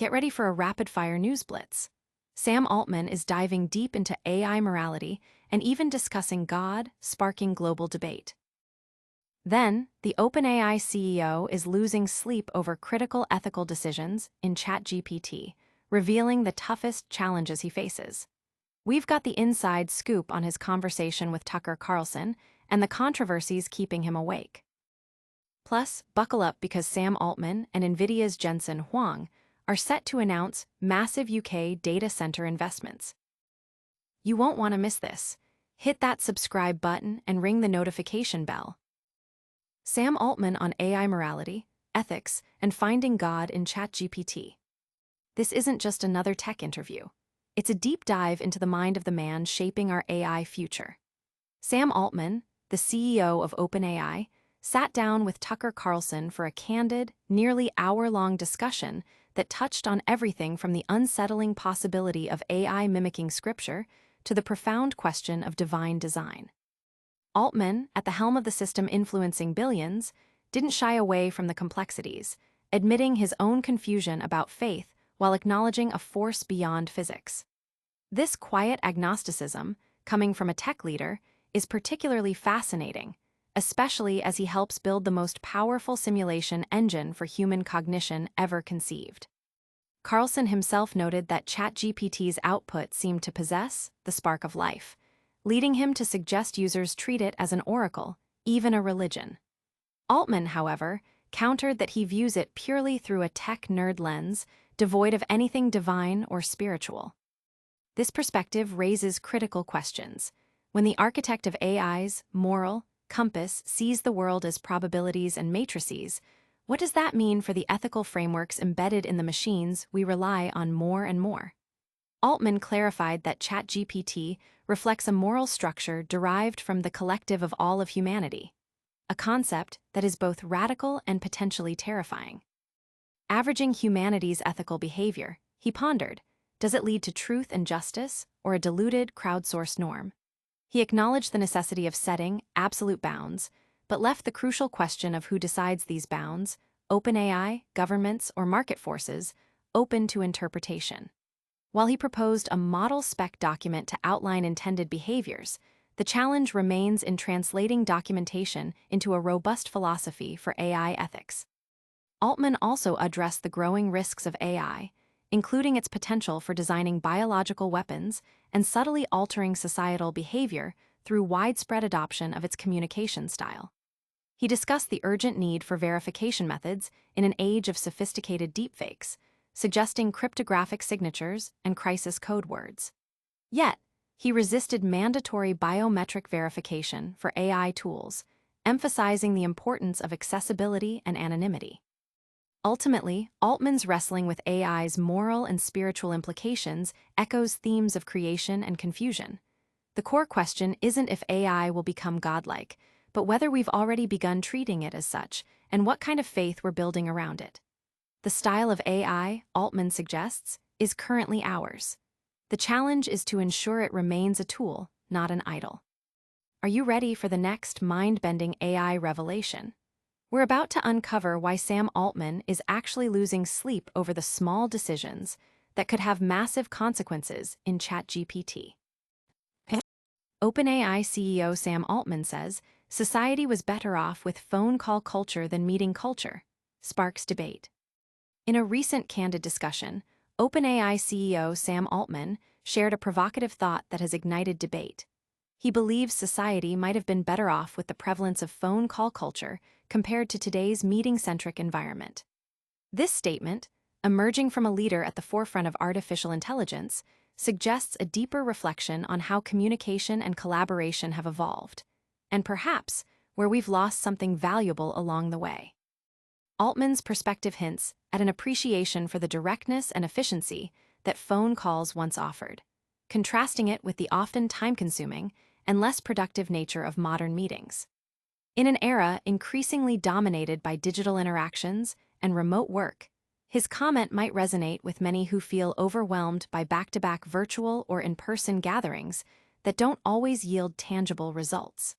Get ready for a rapid-fire news blitz. Sam Altman is diving deep into AI morality and even discussing God, sparking global debate. Then, the OpenAI CEO is losing sleep over critical ethical decisions in ChatGPT, revealing the toughest challenges he faces. We've got the inside scoop on his conversation with Tucker Carlson and the controversies keeping him awake. Plus, buckle up because Sam Altman and Nvidia's Jensen Huang are set to announce massive UK data center investments. You won't want to miss this. Hit that subscribe button and ring the notification bell. Sam Altman on AI morality, ethics, and finding God in ChatGPT. This isn't just another tech interview. It's a deep dive into the mind of the man shaping our AI future. Sam Altman, the CEO of OpenAI, sat down with Tucker Carlson for a candid, nearly hour-long discussion that touched on everything from the unsettling possibility of AI mimicking scripture to the profound question of divine design. Altman, at the helm of the system influencing billions, didn't shy away from the complexities, admitting his own confusion about faith while acknowledging a force beyond physics. This quiet agnosticism, coming from a tech leader, is particularly fascinating, especially as he helps build the most powerful simulation engine for human cognition ever conceived. Carlson himself noted that ChatGPT's output seemed to possess the spark of life, leading him to suggest users treat it as an oracle, even a religion. Altman, however, countered that he views it purely through a tech nerd lens, devoid of anything divine or spiritual. This perspective raises critical questions. When the architect of AI's moral compass sees the world as probabilities and matrices, what does that mean for the ethical frameworks embedded in the machines we rely on more and more? Altman clarified that ChatGPT reflects a moral structure derived from the collective of all of humanity, a concept that is both radical and potentially terrifying. Averaging humanity's ethical behavior, he pondered, does it lead to truth and justice, or a diluted, crowdsourced norm? He acknowledged the necessity of setting absolute bounds, but left the crucial question of who decides these bounds, OpenAI, governments, or market forces, open to interpretation. While he proposed a model spec document to outline intended behaviors, the challenge remains in translating documentation into a robust philosophy for AI ethics. Altman also addressed the growing risks of AI, including its potential for designing biological weapons and subtly altering societal behavior through widespread adoption of its communication style. He discussed the urgent need for verification methods in an age of sophisticated deepfakes, suggesting cryptographic signatures and crisis code words. Yet, he resisted mandatory biometric verification for AI tools, emphasizing the importance of accessibility and anonymity. Ultimately, Altman's wrestling with AI's moral and spiritual implications echoes themes of creation and confusion. The core question isn't if AI will become godlike, but whether we've already begun treating it as such, and what kind of faith we're building around it. The style of AI, Altman suggests, is currently ours. The challenge is to ensure it remains a tool, not an idol. Are you ready for the next mind-bending AI revelation? We're about to uncover why Sam Altman is actually losing sleep over the small decisions that could have massive consequences in ChatGPT. OpenAI CEO Sam Altman says society was better off with phone call culture than meeting culture, sparks debate. In a recent candid discussion, OpenAI CEO Sam Altman shared a provocative thought that has ignited debate. He believes society might have been better off with the prevalence of phone call culture compared to today's meeting-centric environment. This statement, emerging from a leader at the forefront of artificial intelligence, suggests a deeper reflection on how communication and collaboration have evolved, and perhaps where we've lost something valuable along the way. Altman's perspective hints at an appreciation for the directness and efficiency that phone calls once offered, contrasting it with the often time-consuming and less productive nature of modern meetings. In an era increasingly dominated by digital interactions and remote work, his comment might resonate with many who feel overwhelmed by back-to-back virtual or in-person gatherings that don't always yield tangible results.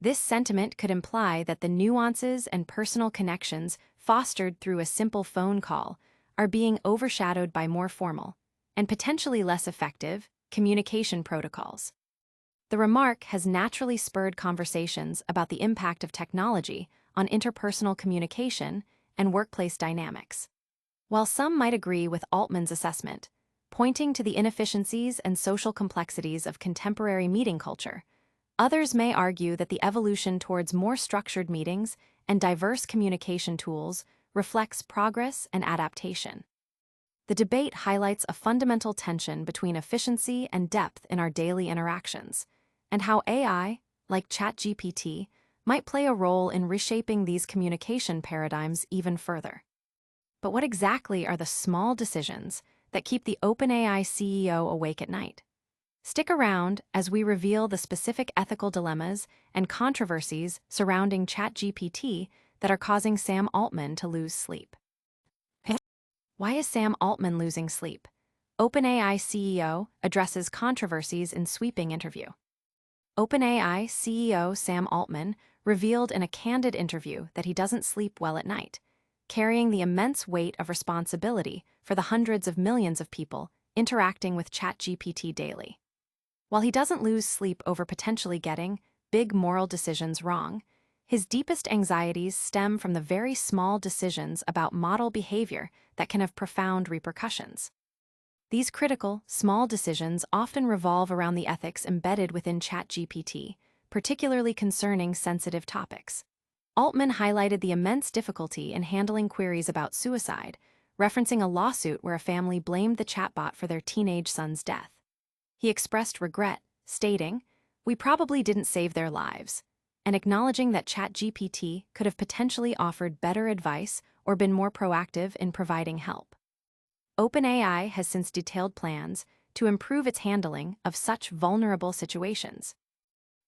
This sentiment could imply that the nuances and personal connections fostered through a simple phone call are being overshadowed by more formal, and potentially less effective, communication protocols. The remark has naturally spurred conversations about the impact of technology on interpersonal communication and workplace dynamics. While some might agree with Altman's assessment, pointing to the inefficiencies and social complexities of contemporary meeting culture, others may argue that the evolution towards more structured meetings and diverse communication tools reflects progress and adaptation. The debate highlights a fundamental tension between efficiency and depth in our daily interactions, and how AI, like ChatGPT, might play a role in reshaping these communication paradigms even further. But what exactly are the small decisions that keep the OpenAI CEO awake at night? Stick around as we reveal the specific ethical dilemmas and controversies surrounding ChatGPT that are causing Sam Altman to lose sleep. Why is Sam Altman losing sleep? OpenAI CEO addresses controversies in sweeping interview. OpenAI CEO Sam Altman revealed in a candid interview that he doesn't sleep well at night, carrying the immense weight of responsibility for the hundreds of millions of people interacting with ChatGPT daily. While he doesn't lose sleep over potentially getting big moral decisions wrong, his deepest anxieties stem from the very small decisions about model behavior that can have profound repercussions. These critical, small decisions often revolve around the ethics embedded within ChatGPT, particularly concerning sensitive topics. Altman highlighted the immense difficulty in handling queries about suicide, referencing a lawsuit where a family blamed the chatbot for their teenage son's death. He expressed regret, stating, "We probably didn't save their lives," and acknowledging that ChatGPT could have potentially offered better advice or been more proactive in providing help. OpenAI has since detailed plans to improve its handling of such vulnerable situations.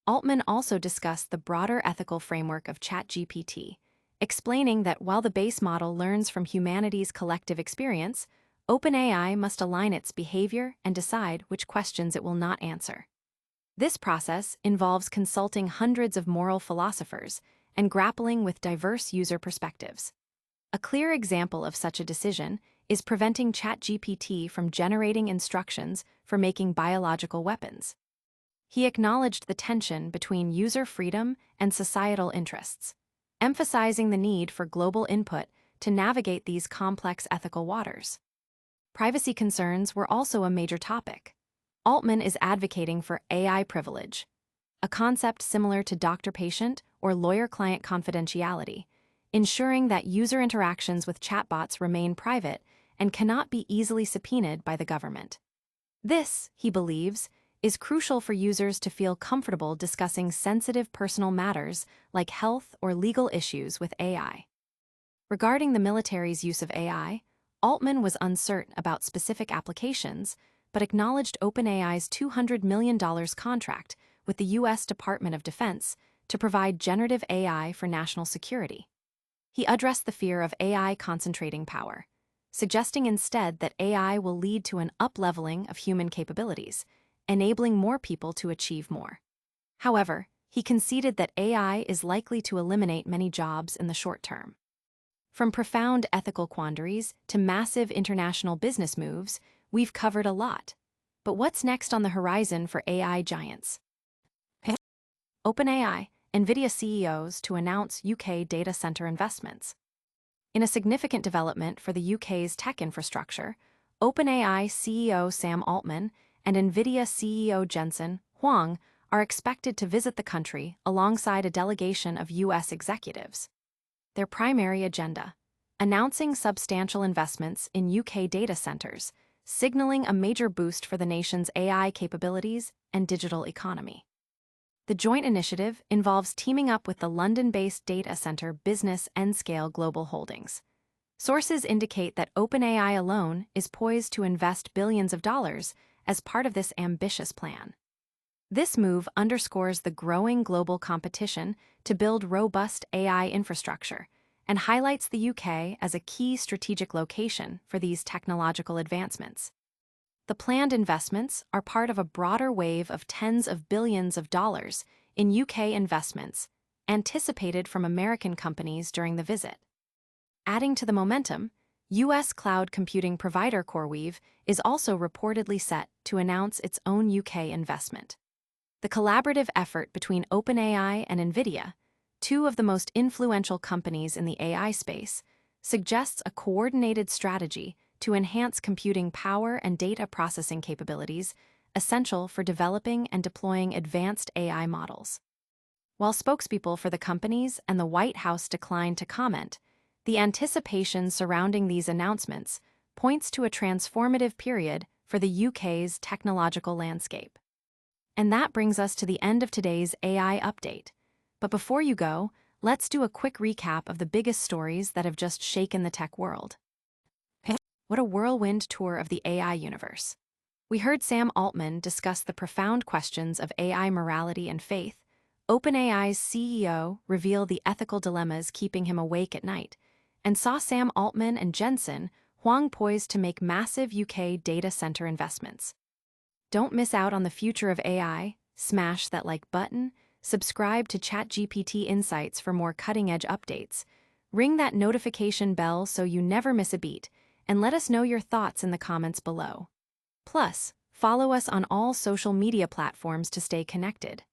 Altman also discussed the broader ethical framework of ChatGPT, explaining that while the base model learns from humanity's collective experience, OpenAI must align its behavior and decide which questions it will not answer. This process involves consulting hundreds of moral philosophers and grappling with diverse user perspectives. A clear example of such a decision is preventing ChatGPT from generating instructions for making biological weapons. He acknowledged the tension between user freedom and societal interests, emphasizing the need for global input to navigate these complex ethical waters. Privacy concerns were also a major topic. Altman is advocating for AI privilege, a concept similar to doctor-patient or lawyer-client confidentiality, ensuring that user interactions with chatbots remain private and cannot be easily subpoenaed by the government. This, he believes, is crucial for users to feel comfortable discussing sensitive personal matters like health or legal issues with AI. Regarding the military's use of AI, Altman was uncertain about specific applications, but acknowledged OpenAI's $200 million contract with the U.S. Department of Defense to provide generative AI for national security. He addressed the fear of AI concentrating power, suggesting instead that AI will lead to an up-leveling of human capabilities, enabling more people to achieve more. However, he conceded that AI is likely to eliminate many jobs in the short term. From profound ethical quandaries to massive international business moves, we've covered a lot. But what's next on the horizon for AI giants? OpenAI, Nvidia CEOs to announce UK data center investments. In a significant development for the UK's tech infrastructure, OpenAI CEO Sam Altman and Nvidia CEO Jensen, Huang, are expected to visit the country alongside a delegation of US executives. Their primary agenda: announcing substantial investments in UK data centers, signaling a major boost for the nation's AI capabilities and digital economy. The joint initiative involves teaming up with the London-based data center business Nscale Global Holdings. Sources indicate that OpenAI alone is poised to invest billions of dollars as part of this ambitious plan. This move underscores the growing global competition to build robust AI infrastructure and highlights the UK as a key strategic location for these technological advancements. The planned investments are part of a broader wave of tens of billions of dollars in UK investments anticipated from American companies during the visit. Adding to the momentum, US cloud computing provider CoreWeave is also reportedly set to announce its own UK investment. The collaborative effort between OpenAI and Nvidia, two of the most influential companies in the AI space, suggests a coordinated strategy to enhance computing power and data processing capabilities essential for developing and deploying advanced AI models. While spokespeople for the companies and the White House declined to comment, the anticipation surrounding these announcements points to a transformative period for the UK's technological landscape. And that brings us to the end of today's AI update. But before you go, let's do a quick recap of the biggest stories that have just shaken the tech world. What a whirlwind tour of the AI universe. We heard Sam Altman discuss the profound questions of AI morality and faith, OpenAI's CEO reveal the ethical dilemmas keeping him awake at night, and saw Sam Altman and Jensen, Huang poised to make massive UK data center investments. Don't miss out on the future of AI, smash that like button, subscribe to ChatGPT Insights for more cutting-edge updates, ring that notification bell so you never miss a beat, and let us know your thoughts in the comments below. Plus, follow us on all social media platforms to stay connected.